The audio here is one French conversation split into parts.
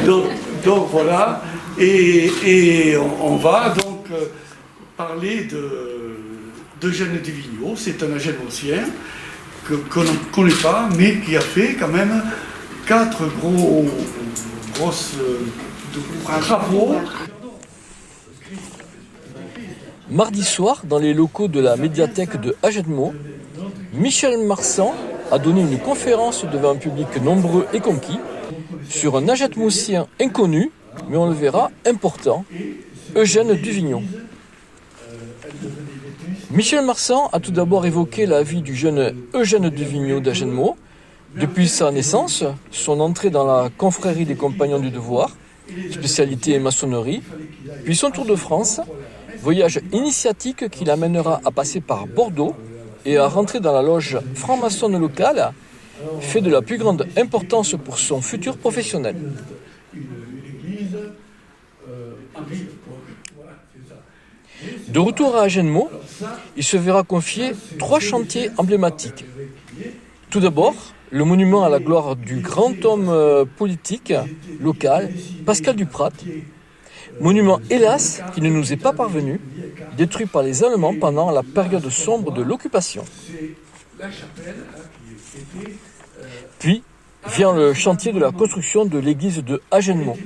donc voilà, et on va donc parler d'Eugène Divigno. C'est un Agenmosien qu'on ne connaît pas, mais qui a fait quand même 4 grosses travaux. Mardi soir, dans les locaux de la médiathèque de Agenmo, Michel Marsan a donné une conférence devant un public nombreux et conquis sur un Agenmosien inconnu, mais on le verra, important, Eugène Duvignon. Michel Marsan a tout d'abord évoqué la vie du jeune Eugène Duvignon d'Agenmo, depuis sa naissance, son entrée dans la confrérie des Compagnons du Devoir, spécialité maçonnerie, puis son tour de France, voyage initiatique qui l'amènera à passer par Bordeaux et à rentrer dans la loge franc-maçonne locale, fait de la plus grande importance pour son futur professionnel. De retour à Agenmo, il se verra confier 3 chantiers emblématiques. Tout d'abord, le monument à la gloire du grand homme politique local, Pascal Duprat. Monument, hélas, qui ne nous est pas parvenu, détruit par les Allemands pendant la période sombre de l'occupation. Puis vient le chantier de la construction de l'église de Agenmo.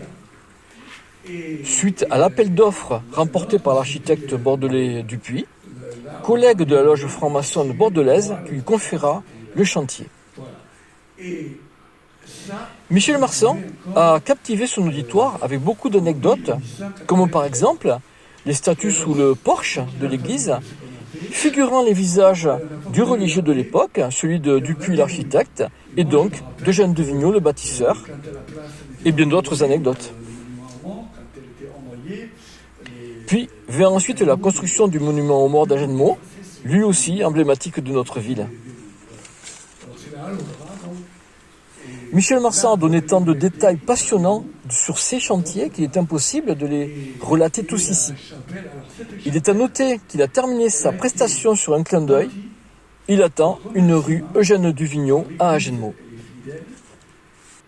Suite à l'appel d'offres remporté par l'architecte bordelais Dupuis, collègue de la loge franc-maçonne bordelaise, qui lui confiera le chantier. Michel Marsan a captivé son auditoire avec beaucoup d'anecdotes, comme par exemple les statues sous le porche de l'église, figurant les visages du religieux de l'époque, celui de Dupuis l'architecte, et donc d'Eugène Duvignon le bâtisseur, et bien d'autres anecdotes. Puis vient ensuite la construction du monument aux morts d'Agenmo, lui aussi emblématique de notre ville. Michel Marsan a donné tant de détails passionnants sur ces chantiers qu'il est impossible de les relater tous ici. Il est à noter qu'il a terminé sa prestation sur un clin d'œil. Il attend une rue Eugène Duvignon à Agenmo.